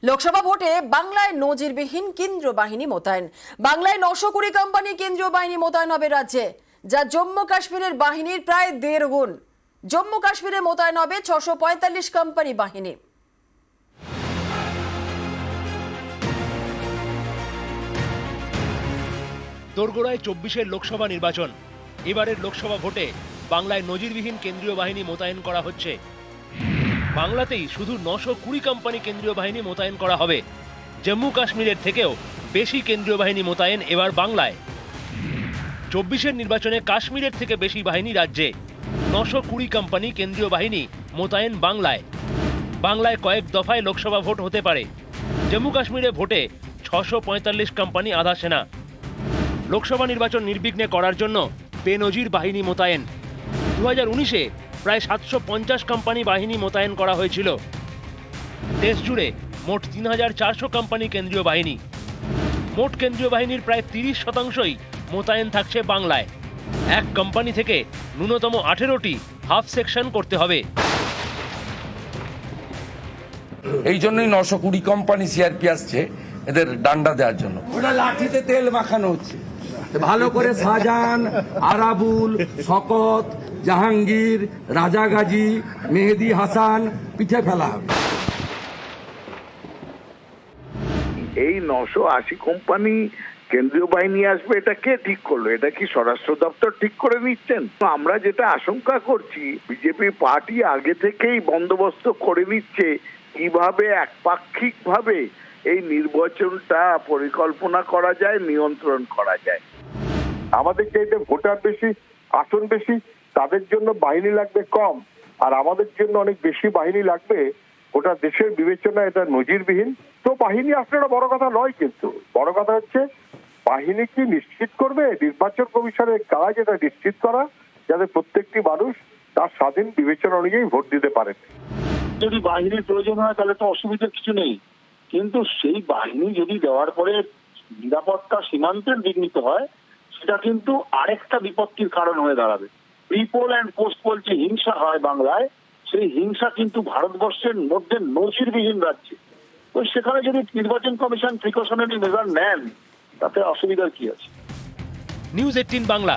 লোকসভা ভোটে বাংলায় নজিরবিহীন কেন্দ্রীয় বাহিনী মোতায়েন। বাংলায় 920 কোম্পানি কেন্দ্রীয় বাহিনী মোতায়েন হবে রাজ্যে, যা জম্মু কাশ্মীরের বাহিনীর প্রায় 1.5 গুণ। জম্মু কাশ্মীরে মোতায়েন হবে 645 কোম্পানি বাহিনী। দোরগোড়ায় 24-এর লোকসভা নির্বাচন। এবারের লোকসভা ভোটে বাংলায় নজিরবিহীন কেন্দ্রীয় বাহিনী মোতায়েন করা হচ্ছে। বাংলাতেই শুধু 920 কোম্পানি কেন্দ্রীয় বাহিনী মোতায়েন করা হবে। জম্মু কাশ্মীরের থেকেও বেশি কেন্দ্রীয় বাহিনী মোতায়েন এবার বাংলায়। 24-এর নির্বাচনে কাশ্মীরের থেকে বেশি বাহিনী রাজ্যে। 920 কোম্পানি কেন্দ্রীয় বাহিনী মোতায়েন বাংলায়। বাংলায় কয়েক দফায় লোকসভা ভোট হতে পারে। জম্মু কাশ্মীরে ভোটে 645 কোম্পানি আধা সেনা। লোকসভা নির্বাচন নির্বিঘ্নে করার জন্য বেনজির বাহিনী মোতায়েন। 2019-এ প্রায় 750 কোম্পানি বাহিনী মোতায়েন করা হয়েছিল। দেশ জুড়ে মোট 3400 কোম্পানি কেন্দ্রীয় বাহিনী। মোট কেন্দ্রীয় বাহিনীর প্রায় 30%ই মোতায়েন থাকছে বাংলায়। এক কোম্পানি থেকে ন্যূনতম 18টি হাফ সেকশন করতে হবে। এই জন্যই 920 কোম্পানি সিআরপি আসছে এদের ডান্ডা দেওয়ার জন্য। ওটা লাঠিতে তেল মাখানো হচ্ছে। ভালো করে শাহজাহান, আরাবুল, শকত, জাহাঙ্গীর, রাজা গাজী, মেহেদি হাসান পিঠে ফেলা হবে। এই 980 কোম্পানি কেন্দ্রীয় বাহিনী আসবে, এটা কে ঠিক করলো? এটা কি স্বরাষ্ট্র দপ্তর ঠিক করে নিচ্ছেন? আমরা যেটা আশঙ্কা করছি, বিজেপি পার্টি আগে থেকেই বন্দোবস্ত করে নিচ্ছে কিভাবে একপাক্ষিক ভাবে এই নির্বাচনটা পরিকল্পনা করা যায়, নিয়ন্ত্রণ করা যায়। আমাদের চাইতে ভোটার বেশি, আসন বেশি, তাদের জন্য বাহিনী লাগবে কম, আর আমাদের জন্য অনেক বেশি বাহিনী লাগবে। গোটা দেশের বিবেচনা এটা নজিরবিহীন। তো বাহিনী আসলে বড় কথা নয়, কিন্তু বড় কথা হচ্ছে বাহিনী কি নিশ্চিত করবে? নির্বাচন কমিশনের কাজ এটা নিশ্চিত করা, যাতে প্রত্যেকটি মানুষ তার স্বাধীন বিবেচনা অনুযায়ী ভোট দিতে পারেন। যদি বাহিনীর প্রয়োজন হয় তাহলে তো অসুবিধার কিছু নেই, কিন্তু সেই বাহিনী যদি দেওয়ার পরে নিরাপত্তা সীমান্তের বিঘ্নিত হয়, সেটা কিন্তু আরেকটা বিপত্তির কারণ হয়ে দাঁড়াবে। প্রিপোল অ্যান্ড পোস্ট পোল যে হিংসা হয় বাংলায়, সেই হিংসা কিন্তু ভারতবর্ষের মধ্যে নজিরবিহীন রাজ্যে। তো সেখানে যদি নির্বাচন কমিশন প্রিকশনারি মেজার নেন, তাতে অসুবিধার কি আছে? নিউজ 18 বাংলা।